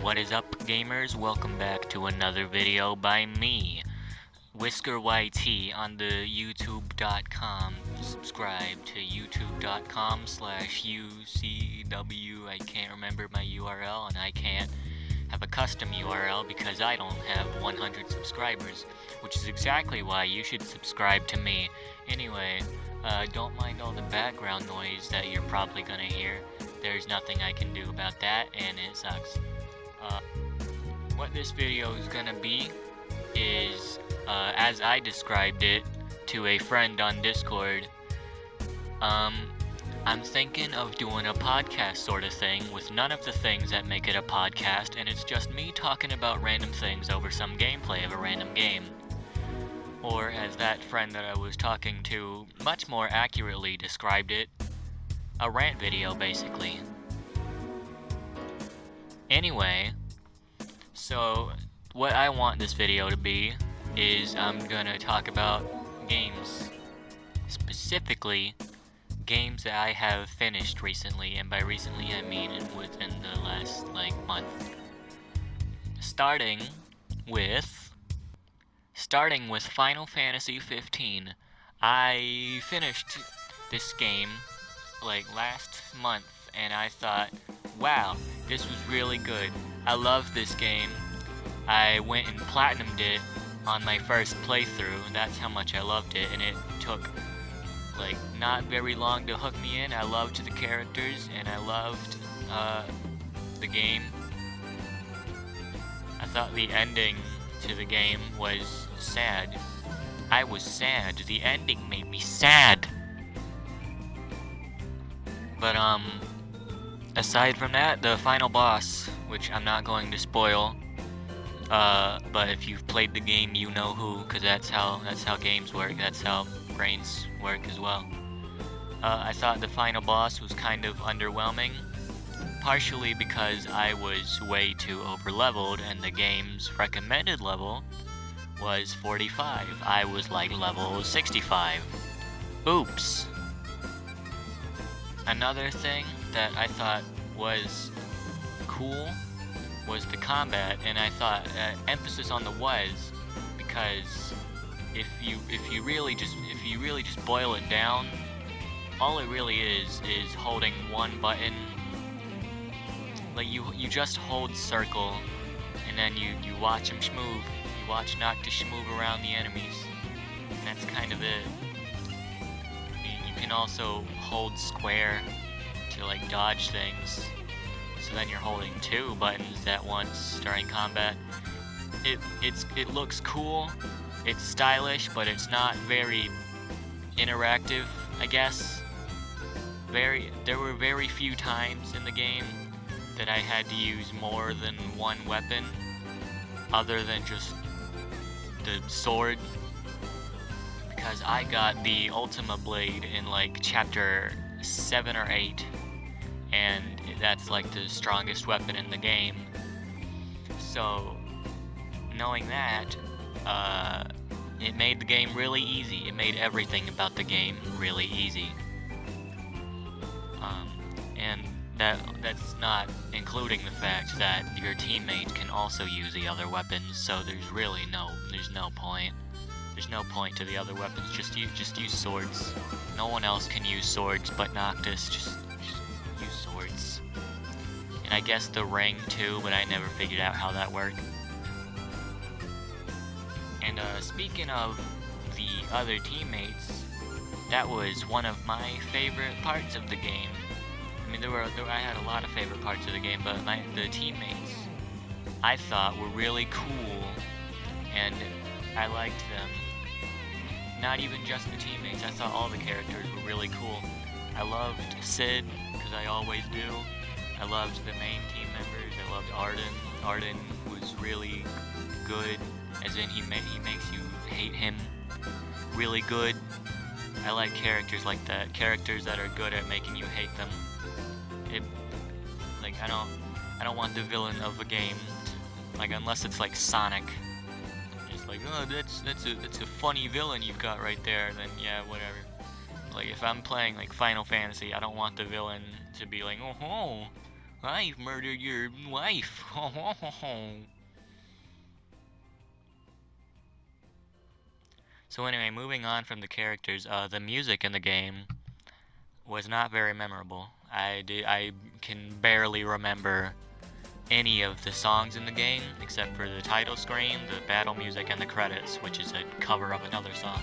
What is up, gamers? Welcome back to another video by me, WhiskerYT, on the youtube.com. Subscribe to youtube.com/UCW. I can't remember my URL, and I can't have a custom URL because I don't have 100 subscribers, which is exactly why you should subscribe to me. Anyway, don't mind all the background noise that you're probably gonna hear. There's nothing I can do about that, and it sucks. What this video is gonna be is, as I described it to a friend on Discord, I'm thinking of doing a podcast sort of thing with none of the things that make it a podcast, and it's just me talking about random things over some gameplay of a random game. Or, as that friend that I was talking to much more accurately described it, a rant video, basically. Anyway, so what I want this video to be is I'm gonna talk about games. Specifically, games that I have finished recently, and by recently I mean within the last, month. Starting with Final Fantasy 15. I finished this game, last month, and I thought, wow, this was really good. I love this game. I went and platinumed it on my first playthrough. That's how much I loved it, and it took not very long to hook me in. I loved the characters, and I loved the game. I thought the ending to the game was sad. I was sad. The ending made me sad. But aside from that, the final boss, which I'm not going to spoil, but if you've played the game, you know who, because that's how games work. That's how brains work as well. I thought the final boss was kind of underwhelming, partially because I was way too overleveled, and the game's recommended level was 45. I was level 65. Oops. Another thing that I thought was cool was the combat, and I thought emphasis on the was, because if you really just boil it down, all it really is holding one button. You just hold circle, and then you watch them schmoove. You watch Noctis schmoove around the enemies, and that's kind of it. You can also hold square to dodge things, so then you're holding two buttons at once during combat. It looks cool, it's stylish, but it's not very interactive, I guess. There were very few times in the game that I had to use more than one weapon, other than just the sword, because I got the Ultima Blade in chapter 7 or 8, and that's the strongest weapon in the game. So, knowing that, it made the game really easy. It made everything about the game really easy. And that's not including the fact that your teammate can also use the other weapons, so there's no point. There's no point to the other weapons, just use swords. No one else can use swords but Noctis, just use swords. And I guess the ring too, but I never figured out how that worked. And speaking of the other teammates, that was one of my favorite parts of the game. I mean, I had a lot of favorite parts of the game, but the teammates I thought were really cool, and I liked them. Not even just the teammates, I thought all the characters were really cool. I loved Sid, because I always do. I loved the main team members. I loved Arden. Arden was really good, as in he makes you hate him really good. I like characters like that, characters that are good at making you hate them. I don't want the villain of a game, unless it's Sonic. It's oh, that's a funny villain you've got right there, then yeah, whatever. If I'm playing Final Fantasy, I don't want the villain to be oh, I've murdered your wife. So anyway, moving on from the characters, the music in the game was not very memorable. I can barely remember any of the songs in the game except for the title screen, the battle music, and the credits, which is a cover of another song.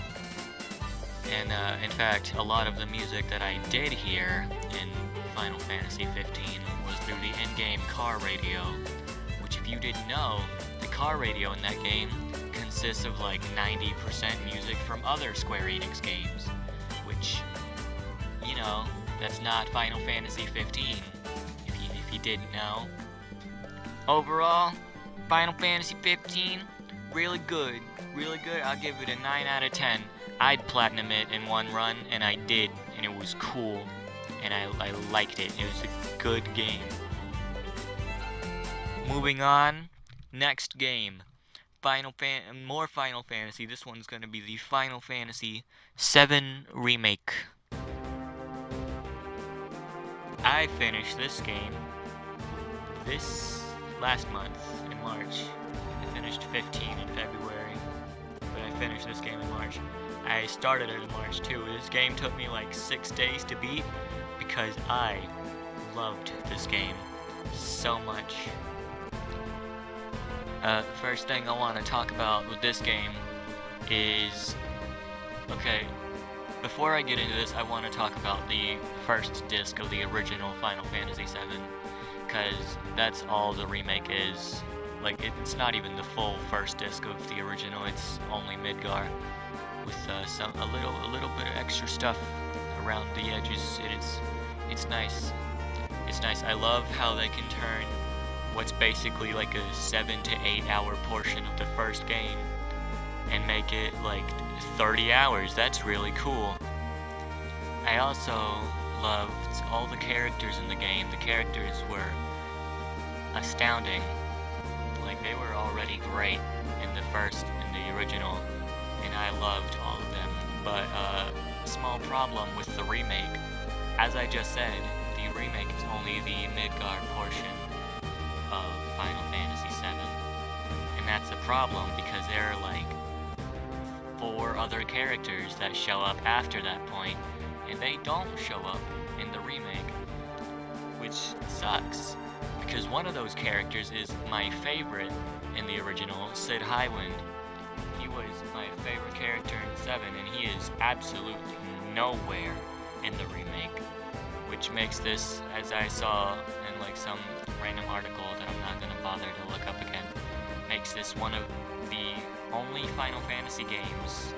And in fact, a lot of the music that I did hear in Final Fantasy 15 was through the in-game car radio, which, if you didn't know, the car radio in that game consists of like 90% music from other Square Enix games, which, you know, that's not Final Fantasy 15, if you didn't know. Overall, Final Fantasy 15, really good, I'll give it a 9 out of 10. I'd platinum it in one run, and I did, and it was cool, and I liked it. It was a good game. Moving on, next game, more Final Fantasy. This one's gonna be the Final Fantasy VII Remake. I finished this game this last month, in March. I finished 15 in February, but I finished this game in March. I started it in March too. This game took me like 6 days to beat because I loved this game so much. First thing I want to talk about with this game is... Okay, before I get into this, I want to talk about the first disc of the original Final Fantasy VII, because that's all the remake is. Like, it's not even the full first disc of the original, it's only Midgar, with a little bit of extra stuff around the edges. It's nice. It's nice. I love how they can turn what's basically like a 7 to 8 hour portion of the first game and make it like 30 hours. That's really cool. I also loved all the characters in the game. The characters were astounding. Like, they were already great in the original, and I loved all of them. But small problem with the remake. As I just said, the remake is only the Midgard portion of Final Fantasy VII, and that's a problem because there are like 4 other characters that show up after that point, and they don't show up in the remake, which sucks, because one of those characters is my favorite in the original, Sid Highwind. He was my favorite character in 7, and he is absolutely nowhere in the remake, which makes this, as I saw in like some random article that I'm not going to bother to look up again, makes this one of the only Final Fantasy games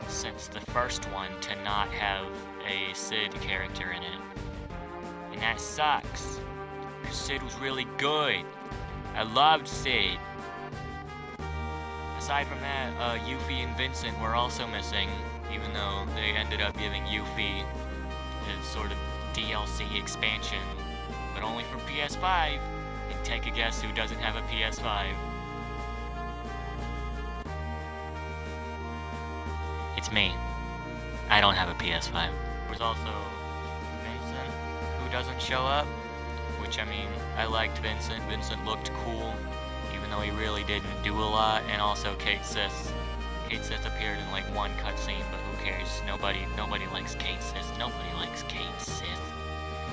since the first one to not have a Sid character in it. And that sucks, because Sid was really good. I loved Sid. Aside from that, Yuffie and Vincent were also missing, even though they ended up giving Yuffie his sort of DLC expansion, but only for PS5. And take a guess who doesn't have a PS5. It's me. I don't have a PS5. There's also Vincent, who doesn't show up, which, I mean, I liked Vincent. Vincent looked cool, even though he really didn't do a lot. And also Kate Sith. Kate Sith appeared in like one cutscene, but who cares? Nobody likes Kate Sith. Nobody likes Kate Sith.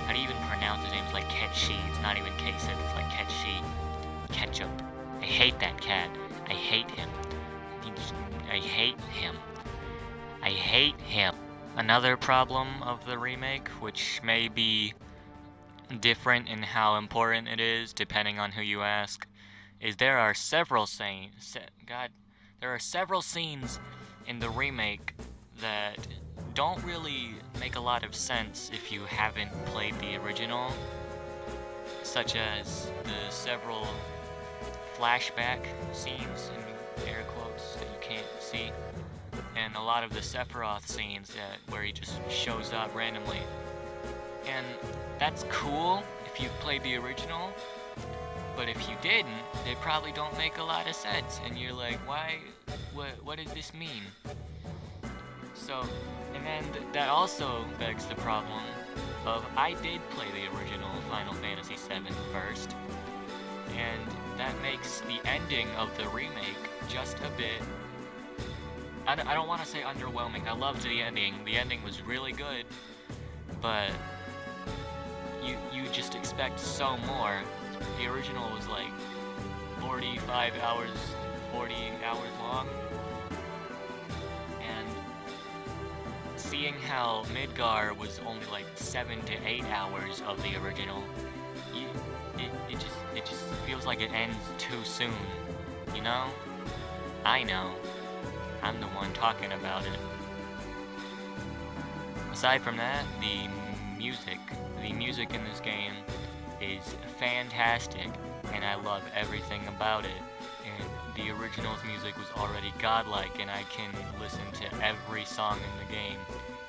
How do you even pronounce his name? It's like Ketchi. It's not even Kate Sith. It's like Ketchi. Ketchup. I hate that cat. I hate him. I hate him. I hate him. Another problem of the remake, which may be different in how important it is, depending on who you ask, is there are several scenes in the remake that don't really make a lot of sense if you haven't played the original, such as the several flashback scenes, in air quotes, that you can't see, and a lot of the Sephiroth scenes where he just shows up randomly. And that's cool if you've played the original, but if you didn't, they probably don't make a lot of sense, and you're like, why, what does this mean? So, and then that also begs the problem, I did play the original Final Fantasy VII first, and that makes the ending of the remake just a bit... I don't want to say underwhelming. I loved the ending. The ending was really good, but you just expect so more. The original was like 45 hours, 40 hours long, and seeing how Midgar was only like 7 to 8 hours of the original, it just feels like it ends too soon, you know? I know. I'm the one talking about it. Aside from that, the music in this game is fantastic, and I love everything about it. And the original's music was already godlike, and I can listen to every song in the game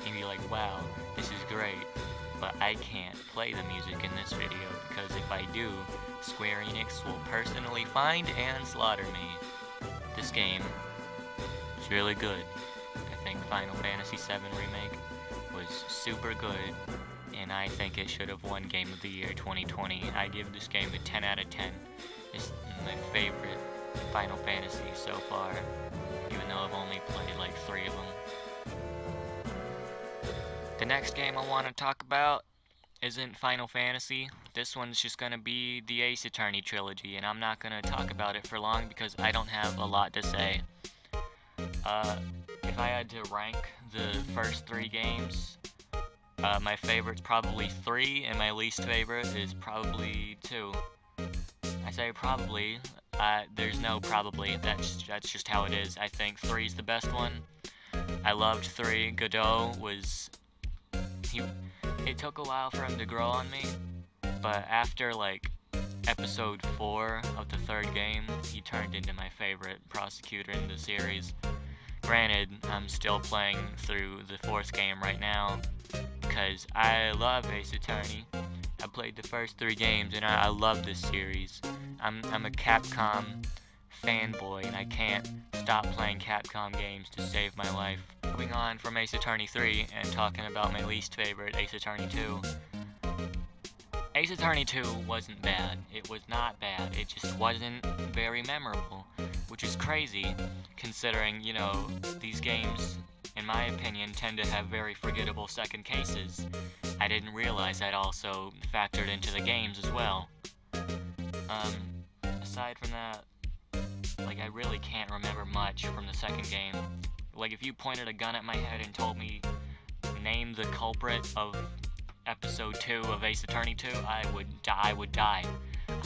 and be like, wow, this is great. But I can't play the music in this video, because if I do, Square Enix will personally find and slaughter me. This game is really good. I think Final Fantasy VII Remake was super good, and I think it should have won Game of the Year 2020. I give this game a 10 out of 10. It's my favorite Final Fantasy so far, even though I've only played like 3 of them. The next game I want to talk about isn't Final Fantasy. This one's just gonna be the Ace Attorney trilogy, and I'm not gonna talk about it for long because I don't have a lot to say. If I had to rank the first 3 games, my favorite's probably 3, and my least favorite is probably 2. I say probably, there's no probably, that's just how it is. I think 3's the best one. I loved 3. Godot was... It took a while for him to grow on me, but after, like, episode 4 of the 3rd game, he turned into my favorite prosecutor in the series. Granted, I'm still playing through the 4th game right now, because I love Ace Attorney. I played the first 3 games, and I love this series. I'm a Capcom fanboy, and I can't stop playing Capcom games to save my life. Moving on from Ace Attorney 3, and talking about my least favorite, Ace Attorney 2. Ace Attorney 2 wasn't bad. It was not bad. It just wasn't very memorable, which is crazy, considering, you know, these games, in my opinion, tend to have very forgettable second cases. I didn't realize that also factored into the games as well. Aside from that, like, I really can't remember much from the second game. Like, if you pointed a gun at my head and told me, name the culprit of episode 2 of Ace Attorney 2, I would die.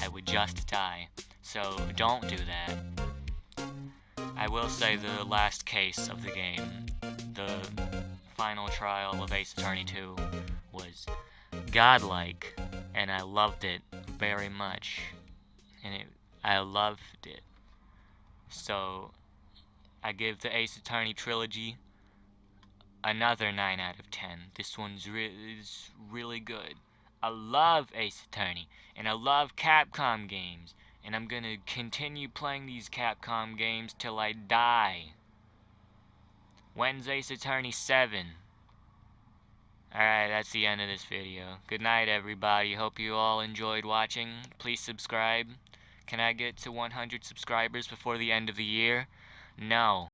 I would just die. So, don't do that. I will say the last case of the game, the final trial of Ace Attorney 2, was godlike, and I loved it very much. I loved it. So, I give the Ace Attorney trilogy another 9 out of 10. This one's is really good. I love Ace Attorney, and I love Capcom games, and I'm gonna continue playing these Capcom games till I die. When's Ace Attorney 7? Alright, that's the end of this video. Good night, everybody. Hope you all enjoyed watching. Please subscribe. Can I get to 100 subscribers before the end of the year? No.